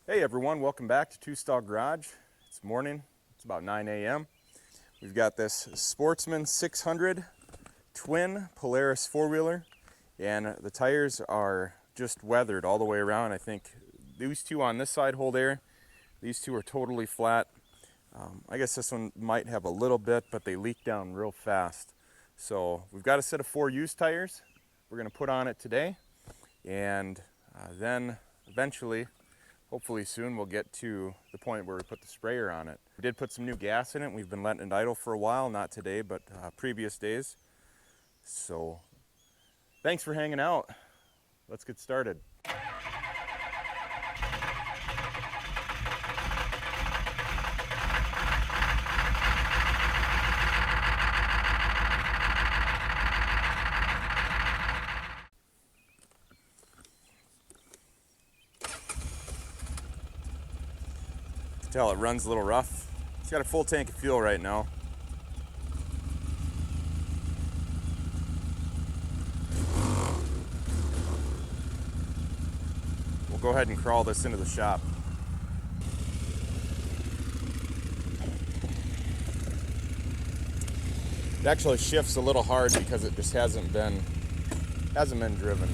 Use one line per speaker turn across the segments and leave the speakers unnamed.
Hey everyone, welcome back to Two Stall Garage. It's morning, it's about 9 a.m. We've got this Sportsman 600 twin Polaris four-wheeler, and the tires are just weathered all the way around. I think these two on this side hold air, these two are totally flat. I guess this one might have a little bit, but they leak down real fast. So we've got a set of 4 used tires we're going to put on it today, and then eventually, hopefully soon, we'll get to the point where we put the sprayer on it. We did put some new gas in it. We've been letting it idle for a while, not today, but previous days. So thanks for hanging out. Let's get started. Tell it runs a little rough. It's got a full tank of fuel right now. We'll go ahead and crawl this into the shop. It actually shifts a little hard because it just hasn't been driven.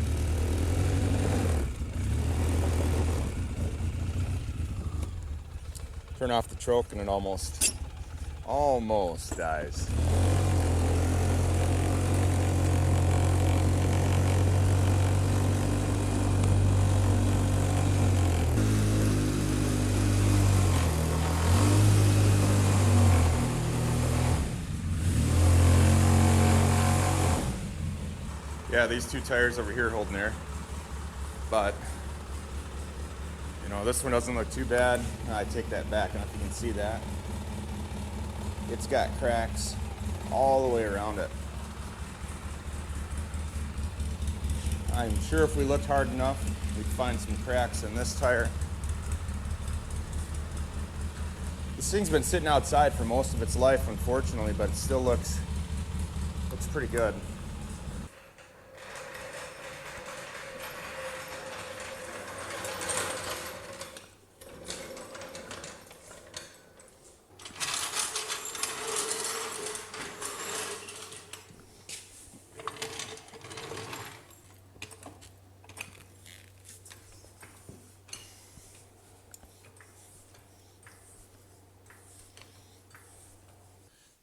Turn off the choke and it almost dies. Yeah, these two tires over here holding air, but this one doesn't look too bad. I take that back, and if you can see that, it's got cracks all the way around it. I'm sure if we looked hard enough, we'd find some cracks in this tire. This thing's been sitting outside for most of its life, unfortunately, but it still looks pretty good.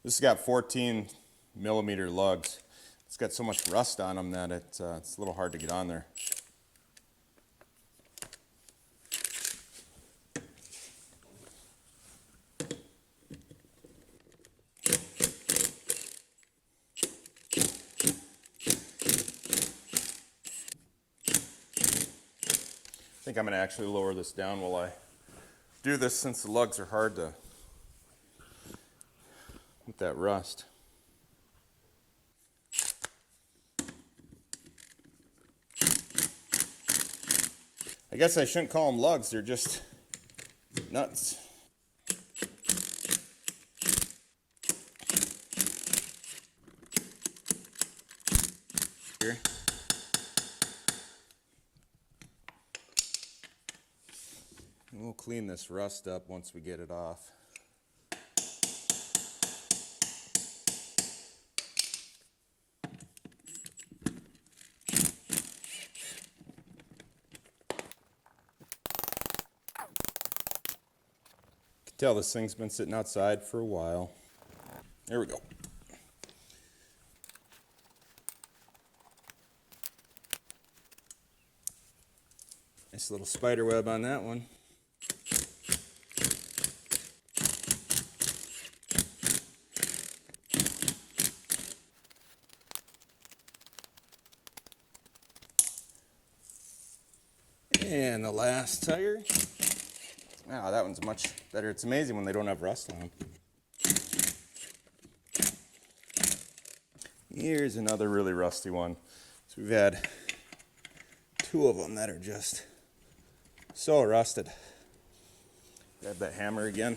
This has got 14mm lugs. It's got so much rust on them that it's a little hard to get on there. I think I'm going to actually lower this down while I do this, since the lugs are hard to with that rust. I guess I shouldn't call them lugs, they're just nuts. Here. And we'll clean this rust up once we get it off. Tell this thing's been sitting outside for a while. There we go. Nice little spider web on that one. And the last tire. Wow, that one's much better. It's amazing when they don't have rust on them. Here's another really rusty one. So we've had 2 of them that are just so rusted. Grab that hammer again.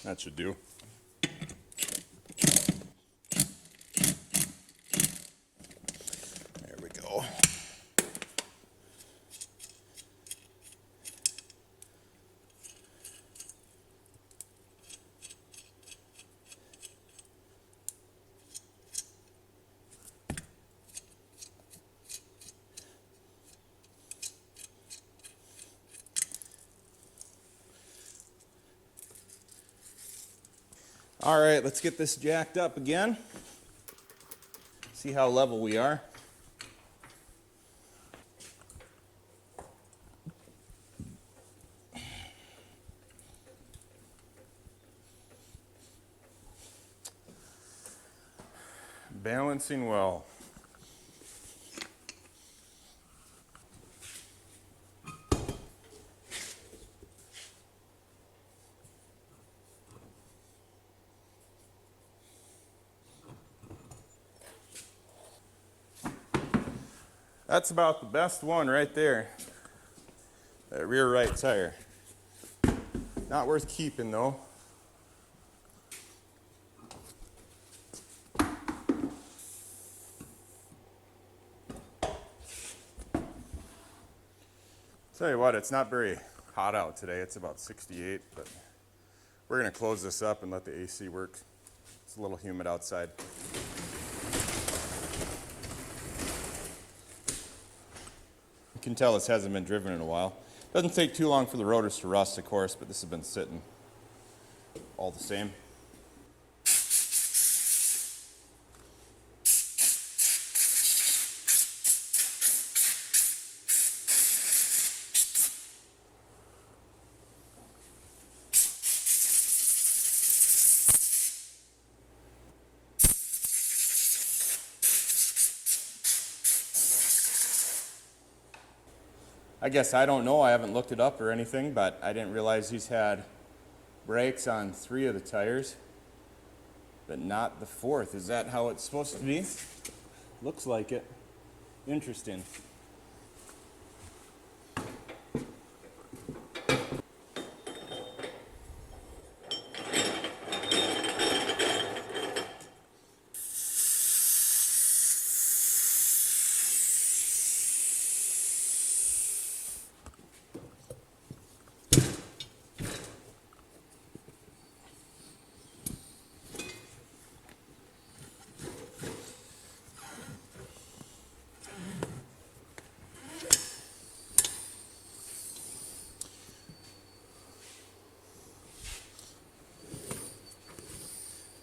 That should do. There we go. All right, let's get this jacked up again. See how level we are. Balancing well. That's about the best one right there. That rear right tire. Not worth keeping though. Tell you what, it's not very hot out today. It's about 68, but we're gonna close this up and let the AC work. It's a little humid outside. You can tell this hasn't been driven in a while. Doesn't take too long for the rotors to rust, of course, but this has been sitting all the same. I guess I don't know, I haven't looked it up or anything, but I didn't realize he's had brakes on 3 of the tires, but not the 4th. Is that how it's supposed to be? Looks like it. Interesting.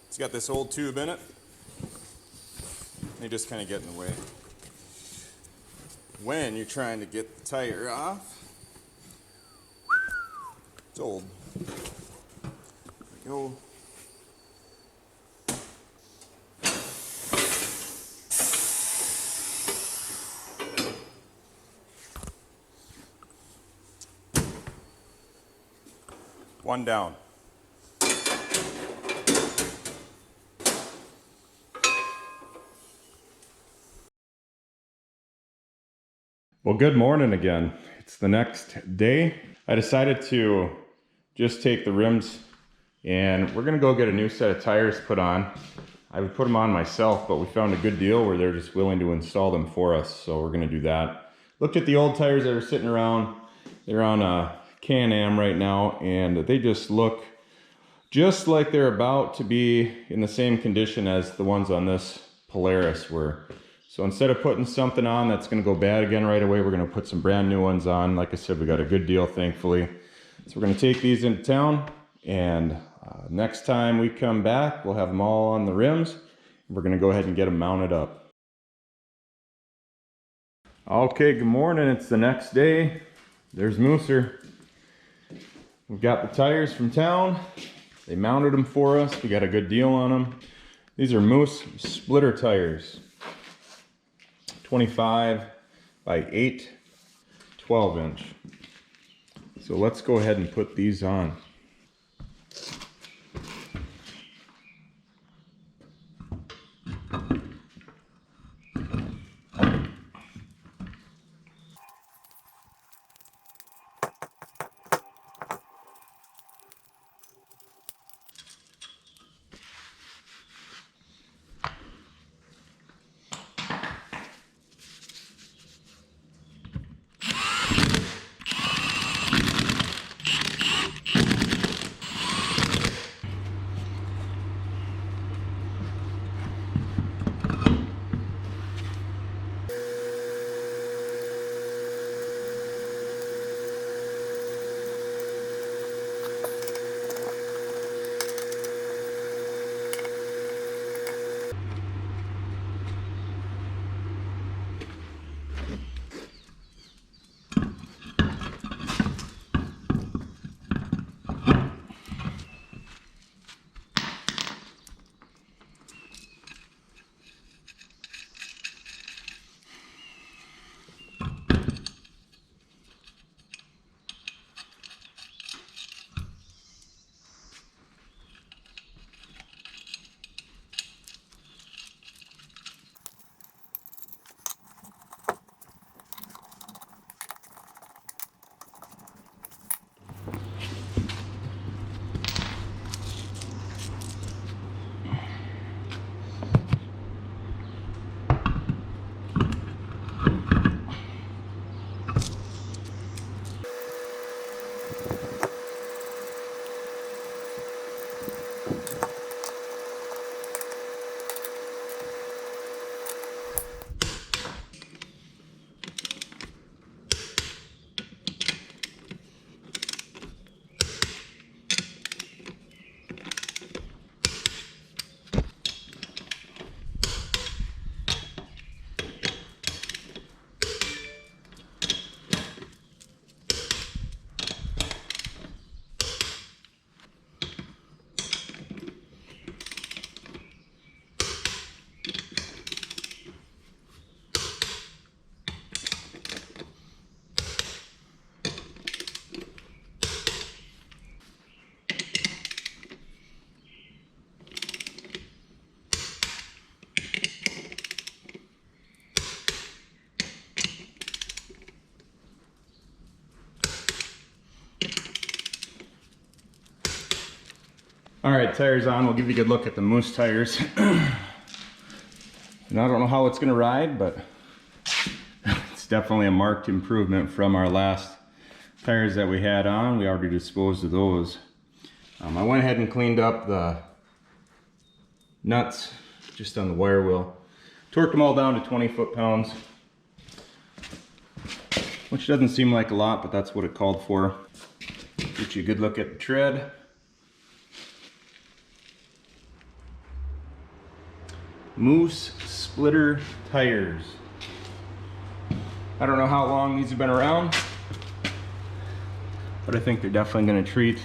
It's got this old tube in it. They just kind of get in the way. When you're trying to get the tire off, it's old. There we go. One down. Well, good morning again. It's the next day. I decided to just take the rims and we're gonna go get a new set of tires put on. I would put them on myself, but we found a good deal where they're just willing to install them for us, so we're gonna do that. Looked at the old tires that are sitting around. They're on a Can-Am right now, and they just look just like they're about to be in the same condition as the ones on this Polaris were. So instead of putting something on that's going to go bad again right away, we're going to put some brand new ones on. Like I said, we got a good deal, thankfully. So we're going to take these into town, and next time we come back, we'll have them all on the rims. We're going to go ahead and get them mounted up. Okay, good morning. It's the next day. There's Mooser. We've got the tires from town. They mounted them for us. We got a good deal on them. These are Moose splitter tires. 25 by 8, 12 inch. So let's go ahead and put these on. All right, tires on. We'll give you a good look at the Moose tires. And I don't know how it's gonna ride, but it's definitely a marked improvement from our last tires that we had on. We already disposed of those. I went ahead and cleaned up the nuts just on the wire wheel. Torqued them all down to 20 foot-pounds, which doesn't seem like a lot, but that's what it called for. Get you a good look at the tread. Moose splitter tires. I don't know how long these have been around, but I think they're definitely going to treat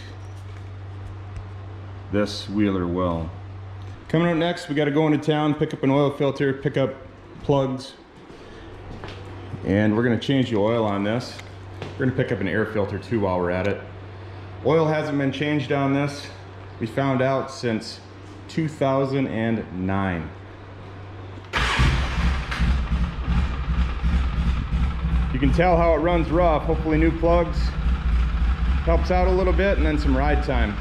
this wheeler well. Coming up next, we got to go into town, pick up an oil filter, pick up plugs, and we're going to change the oil on this. We're going to pick up an air filter too while we're at it. Oil hasn't been changed on this, we found out, since 2009. You can tell how it runs rough. Hopefully new plugs helps out a little bit, and then some ride time.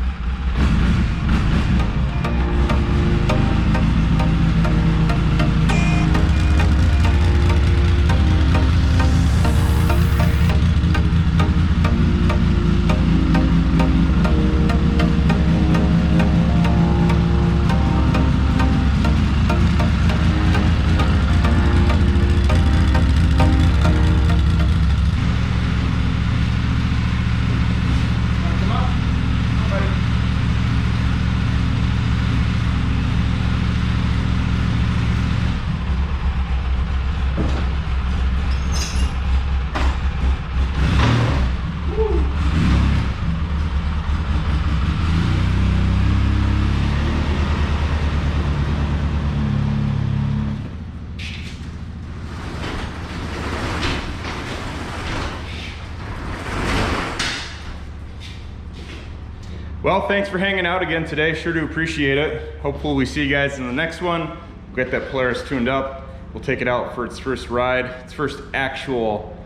Well, thanks for hanging out again today. Sure do appreciate it. Hopefully we see you guys in the next one. We'll get that Polaris tuned up. We'll take it out for its first ride, its first actual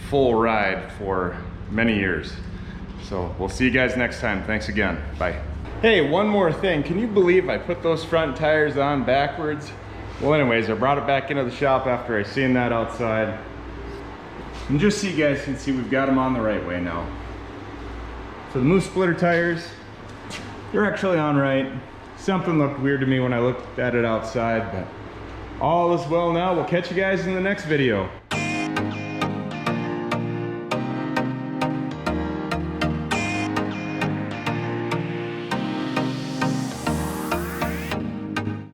full ride for many years. So we'll see you guys next time. Thanks again. Bye. Hey, one more thing. Can you believe I put those front tires on backwards? Well, anyways, I brought it back into the shop after I seen that outside. And just so you guys can see, we've got them on the right way now. So the Moose splitter tires, they're actually on right. Something looked weird to me when I looked at it outside, but all is well now. We'll catch you guys in the next video.